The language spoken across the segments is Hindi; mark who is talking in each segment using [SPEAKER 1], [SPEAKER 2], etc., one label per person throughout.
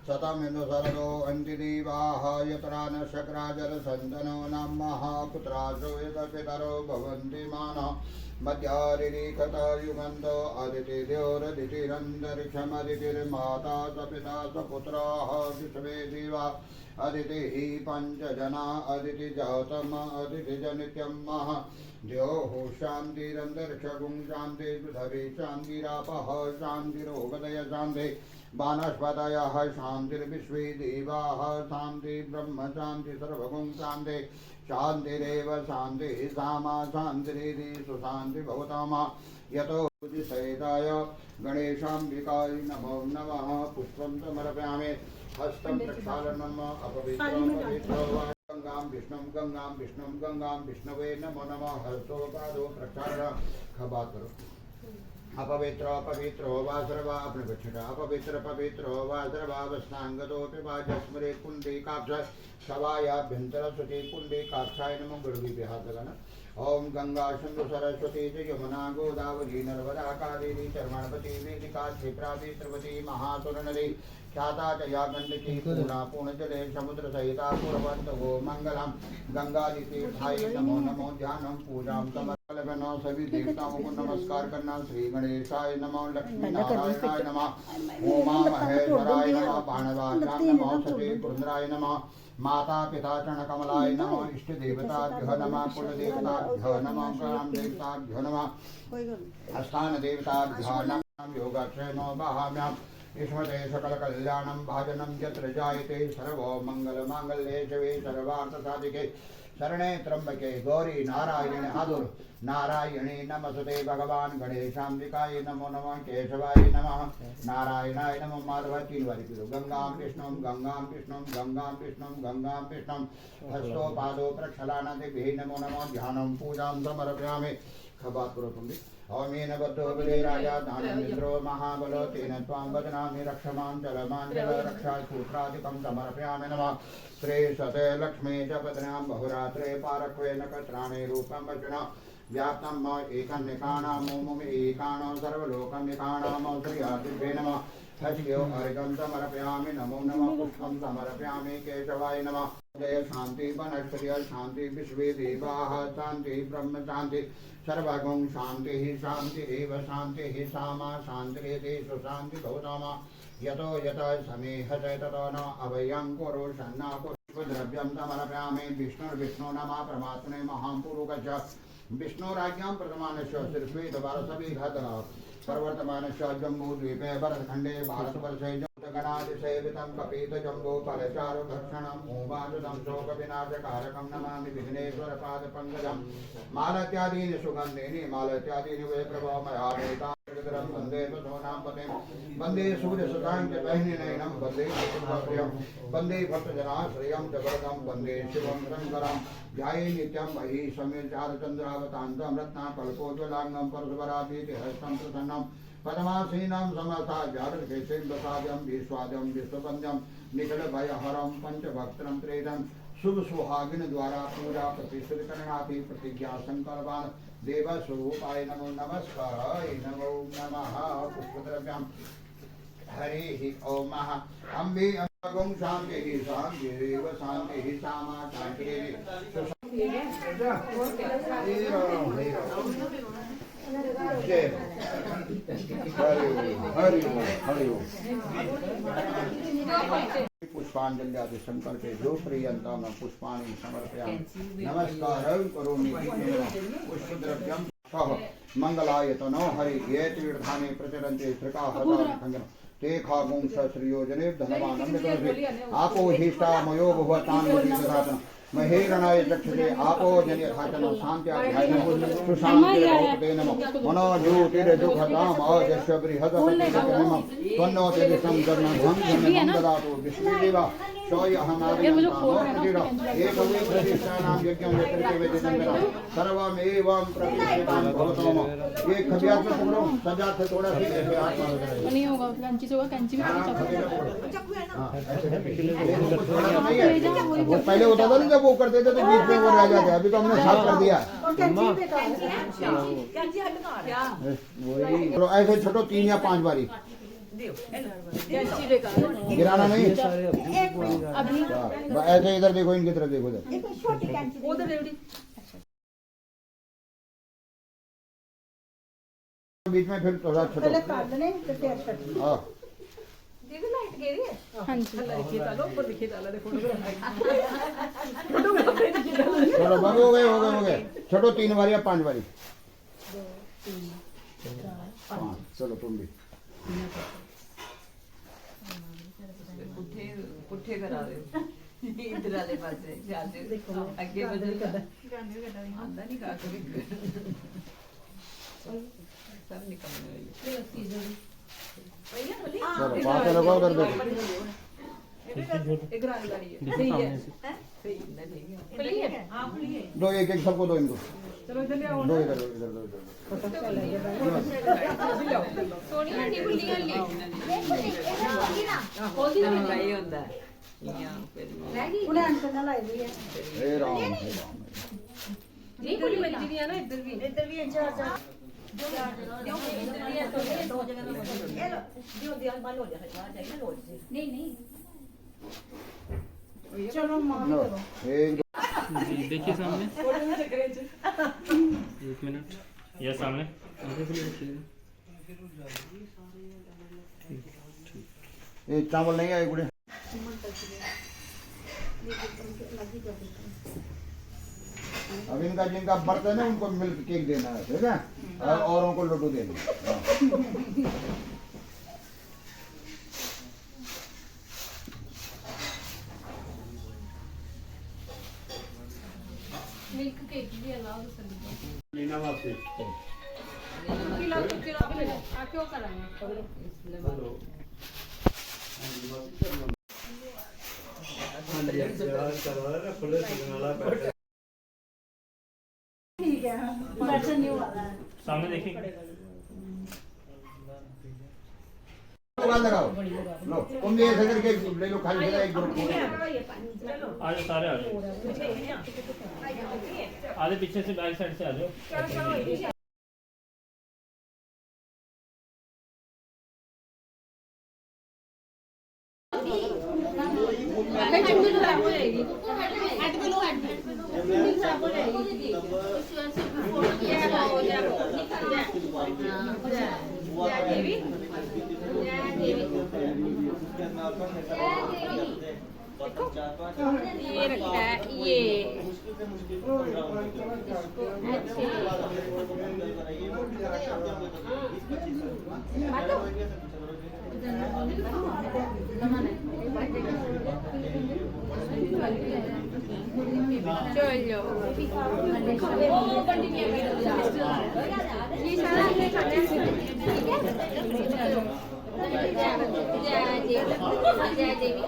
[SPEAKER 1] शतमिन्दु शरदो अन्तिदेवाः यत्रा न शक्राजल सन्तनो नमः पुत्रासो यतपितरो भवन्ति मानः मध्यारिखता युगन्तो अदितिर्योरदितिरन्तरिक्षमदितिर्माता स पिता स पुत्राः विश्वे देवा अदितिः पञ्चजना अदितिजातम अदितिजनित्यं मह द्योः शान्तिरन्तरिक्षगुं शान्ति पृथिवी शान्तिरापः शान्तिरोगदय शान्ति वानस्पतयः शान्तिर्विश्वे देवाः शान्ति ब्रह्म शान्ति सर्वगुं शान्ति शान्तिरेव शान्तिः सामा शान्तिरिति सुशान्ति भवतामा यतो बुद्धिसहिताय गणेशाम्बिकाय नमो नमः पुष्पं समर्पयामि हस्तं प्रक्षालनम् अपवित्रं पवित्रो वा गंगां विष्णवे नमो नमः हस्तोपादो प्रक्षालन खबा करो अपवित्रो पवित्रो वा सर्वा अपने बच्चा अपवित्र पवित्रो वा सर्वा वस्नांगतोपि वा जस्मरे पुंडरीकाक्ष सवायाभ्यंतर सुति पुंडरीकाक्षाय नमो गुरुवी हाथ लगाना ओम गंगा सिंधु सरस्वती यमुना गोदावरी नर्मदा कावेरी चर्मणवती वेदिका क्षिप्रा द्रवती महासुरनदी ख्याता जया गंडकी पूर्णा पूर्णजले समुद्र सहिता पूर्वंत वो मंगलम गंगादि तीर्थाय नमो नमो ध्यानम पूजाम समर्पण सभी देवताओं को नमस्कार करना श्री गणेशाय नमो लक्ष्मी नारायणाय नमः उमा महेश्वराय नमः बाणवाय नमः सती पुरंदराय नमः माता पिता चरण कमलाय नमः इष्ट देवताभ्यो नमः कुल देवताभ्यो नमः ग्राम देवताभ्यो नमः स्थान देवताभ्यो नमः योगाक्षयनो बहाम्याम् ईश्वरे सकल कल्याणं भाजनं यत्र जायते सर्वो मंगल मांगल्ये शिवे सर्वार्थ साधिके शरणे त्र्यंबके गौरी नारायणे आदुर नारायणे नमस्ते भगवान गणेशाम्बिकाय नमो नमः केशवाय नमः नारायणाय नमः माधव तीन बारी करो गंगां कृष्णं गंगां कृष्णं गंगां कृष्णं गंगां कृष्णं हस्तो पादो प्रक्षालनादिभिः नमो नमः ध्यानं पूजां समर्पयामि खबात करो तुम भी ओमेन बद्धो बले राजा दानमिन्द्रो महाबलो तेन त्वां वदनामि रक्षमां जलमां जल रक्षा सूत्रादिकं समर्पयामि नमः श्री सते लक्ष्मी च पदनां बहुरात्रे पारक्वे नक्षत्राणि रूपं वचना व्याप्तं म एकन्निकानां मोमुम एकानां सर्वलोकनिकानां श्रीयादिभ्ये नमः हरियो अर्घं समर्पयामि नमो नमः पुष्पं समर्पयामि केशवाय नमः जय शांति वनस्पति शांति विश्वे देवाः शांति ब्रह्म शांति सर्वगुं शांति शांति एव शांति सामा शांतिरेति सुशांति भवतामा यतो यत समेहस ततो न अभयं कुरु शन्ना द्रव्यं समर्पयामि विष्णुर्विष्णु नमः परमात्मने महापुरुष विष्णुराज्ञां प्रथमानस्य श्रीश्वेतवारसविघतः प्रवर्तमानस्य जम्बूद्वीपे भरतखण्डे भारतवर्षे गणादिसेवितं कपितजम्बो फलचारुभक्षणम् उवाचुतं शोकविनाशकारकं नमामि विघ्नेश्वरपादपङ्कजं मालत्यादीनि सुगन्धीनि मालत्यादीनि वे प्रभवमयामेतां वन्दे वसोनां पतिं वन्दे सूर्यसुतां च बहिनीनयनं वन्दे प्रियं वन्दे भक्तजनाश्रयं च वरदं वन्दे शिवं शङ्करं ध्याये नित्यं मही समीरचारचन्द्रावतान्तं रत्नाकल्पोज्ज्वलाङ्गं परशुवराभीतिहस्तं प्रसन्नं पद्मासीनं समर्था जागृकेशं प्रसादं विश्वादं विश्ववन्द्यं निखिलभयहरं पञ्चभक्त्रं त्रेदं शुभ सुहागिन द्वारा पूजा प्रतिष्ठित करणाति प्रतिज्ञा संकल्पान देवस्वरूपाय नमो नमस्काराय नमो नमः पुष्पद्रव्यं हरिः ओम अम्बे अम्बगुं शान्तिः शान्तिरेव शान्तिः सामा शान्तिरेव हरि हरि पुष्पांजलि आदि शंकर के जो प्रियंता में पुष्पाणि समर्पयामि नमस्कारं करोमि पुष्पद्रव्यं सह मंगलायतनो हरि ये तीर्थानि प्रचरन्ते त्रिकाहतानि खण्डनं ते खागुं सश्रियोजने धनवानं विदुषे आपो हिष्टा मयो भवतां ददातन महेरणाय चक्षुषे आपो जन यथाचन शान्त्याध्यायनं सुशान्तिर्भवते नमः मनोज्योतिर्जुघताम् अजस्य बृहदपतिनमः त्वन्नो तेजसं कर्णध्वं धन्यं ददातु विष्णुदेवा एकमेकप्रतिष्ठानां यज्ञं यत्र वेदितं सर्वमेवं प्रतिष्ठितं भवतोम ये खबियात में पकड़ो सजात से थोड़ा सी ऐसे हाथ मारो नहीं होगा कंची से होगा कंची में वो पहले होता था ना जब वो करते थे तो बीच में वो रह जाते अभी तो हमने साफ कर दिया वही ऐसे छोटो 3 या 5 बारी गिराना नहीं।
[SPEAKER 2] अभी
[SPEAKER 1] ऐसे इधर देखो, इनकी तरफ देखो, इधर बीच में फिर थोड़ा छोटा। हाँ
[SPEAKER 2] हाँ जी
[SPEAKER 1] चलो बाबू, हो गए छोटो 3 बारी या 5 बारी। 5 चलो तुम भी
[SPEAKER 3] पुट्ठे करा दे इधर वाले पासे जाते आगे बदल आंदा नहीं का कभी सब निकलने वाली।
[SPEAKER 1] चलो पास लगाओ, कर दो।
[SPEAKER 3] एक रानी गाड़ी है सही है सही है
[SPEAKER 1] दो एक सबको दो, इनको
[SPEAKER 3] चलो इधर ले आओ
[SPEAKER 1] दो, इधर दो।
[SPEAKER 2] सोनी हंडी खुली हल्ली
[SPEAKER 3] सही होता है यहाँ फिर
[SPEAKER 2] उन्हें अंकल ना लाई हुई है
[SPEAKER 1] हे राम
[SPEAKER 2] नहीं खुली वाली दीदी है ना, इधर भी है चार नहीं चलो मामी करो।
[SPEAKER 1] एक
[SPEAKER 4] जी देखिए सामने, एक मिनट, यह सामने
[SPEAKER 1] ये चावल नहीं आए गुड़े। अब इनका जिनका बर्तन है उनको मिल्क केक देना है, ठीक है, औरों को लड्डू देना है।
[SPEAKER 2] मिल्क केक भी अलाउ
[SPEAKER 1] लीना वापसी
[SPEAKER 2] क्यों कराएंगे ठीक है, दर्शन नहीं हुआ है।
[SPEAKER 4] सामने देखिए,
[SPEAKER 1] लगाओ लो, तुम भी ऐसे करके ले लो, खाली जगह एक ग्रुप
[SPEAKER 4] आ जाओ सारे, आ जाओ आधे पीछे से, बैक साइड से आ जाओ।
[SPEAKER 2] ये रखा है ये चलो जय देवी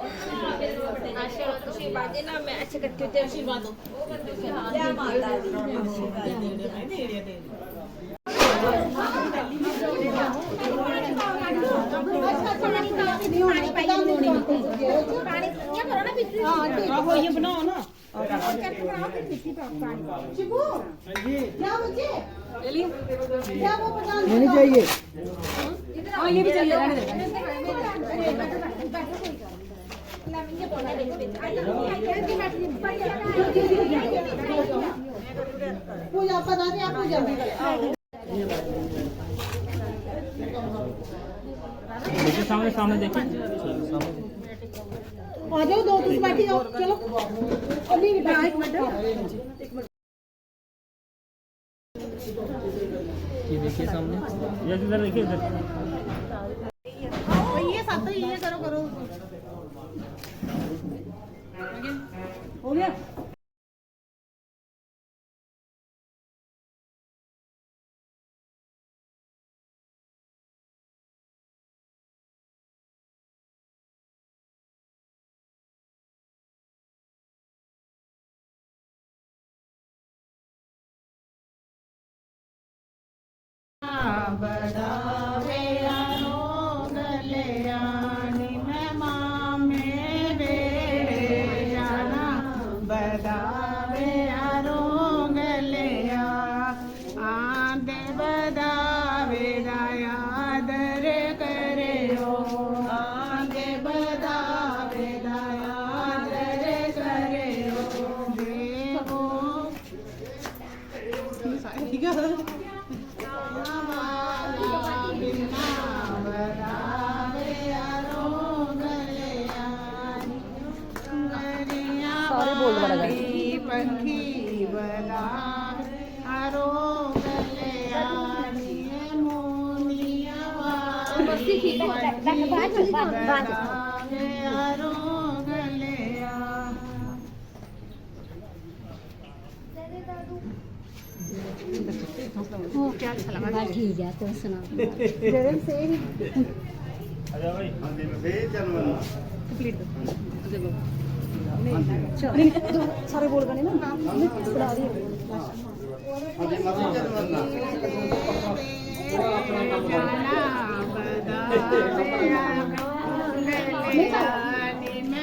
[SPEAKER 2] आशीर्वाद देना, मैं अच्छे करती हूँ, आशीर्वाद दो। जय माता दी। बनाओ ना
[SPEAKER 1] नहीं चाहिए।
[SPEAKER 2] हाँ ये भी चाहिए,
[SPEAKER 5] पूजा बना दे, आप पूजा
[SPEAKER 4] देखिए सामने, सामने देखिए,
[SPEAKER 5] आ जाओ, दो तुम बैठी जाओ, चलो अभी एक मिनट।
[SPEAKER 4] ये देखिए सामने, ये इधर देखिए, इधर
[SPEAKER 5] ये साथ ही ये करो हो गया।
[SPEAKER 6] बड़ावे आनो गलियानी में मामे बेड़े जाना, बड़ावे आनो गलिया आंदे बड़ावे दाया दर करे हो।
[SPEAKER 5] बोल बड़ा गा
[SPEAKER 6] पंखी बना आरो गलिया मोनिया
[SPEAKER 5] बस्ती की बात
[SPEAKER 6] आरो गलिया
[SPEAKER 5] वो क्या अच्छा लगा ठीक है तो सुना
[SPEAKER 6] जरूर से
[SPEAKER 4] आजा भाई
[SPEAKER 5] कंप्लीट चलो सारे बोल गाने ना बना दिए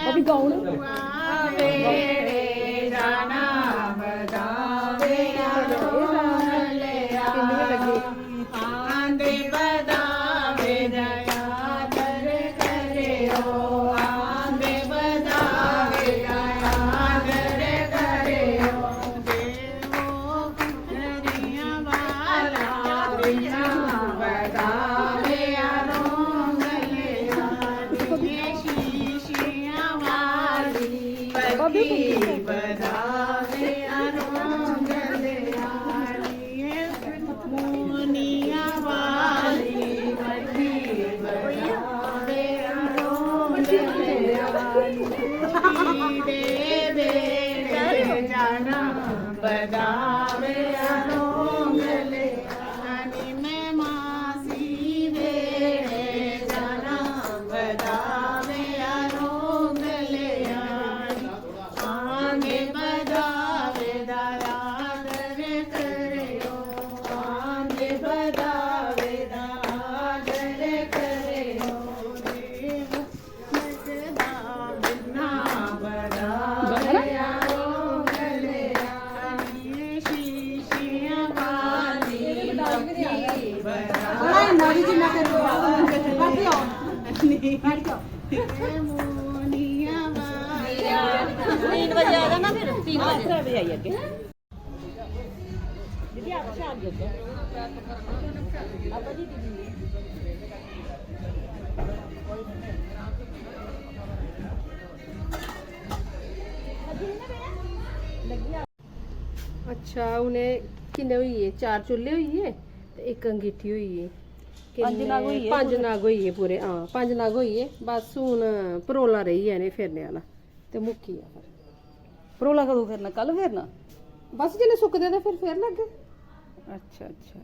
[SPEAKER 5] अभी गाओ ना
[SPEAKER 6] जाना बदावे आंदे बदावे दया दर करे हो आंदे बदावे दया दर करे हो देवो नरिया वाला बिना बदावे आरोंगले आदि शीशिया वाली पति बदावे आरोंगले आलिए मोनिया वाली पति बदावे आरोंगले आलिए देवे जाना बदावे आरोंगले आनी में मासी वे जाना बदावे आरोंगले आनी आगे बदावे दया दर करे हो आगे बदावे दया दर करे हो देव मजदा बिना बदावे आरोंगले आनी शीशिया वाली पति बदावे
[SPEAKER 5] नारी जी मैं कर बाकी आओ बैठ जाओ
[SPEAKER 6] मोनिया वाली
[SPEAKER 5] 3 बजे आ जाना फिर 3 बजे आइए आगे दीदी आप से आगे आप जी दीदी अच्छा उन्हें किन्ने होई है 4 चुल्ले होई है ते एक अंगीठी होई है 5 नाग होई है 5 नाग होई है पूरे हां 5 नाग होई है बस हुन परोला रही है ने फेरने वाला ते मुक्की है फिर
[SPEAKER 3] परोला कदों फिरना कल फिरना
[SPEAKER 5] बस जिल्ले सुकदे ते फिर फेर लगे
[SPEAKER 3] अच्छा अच्छा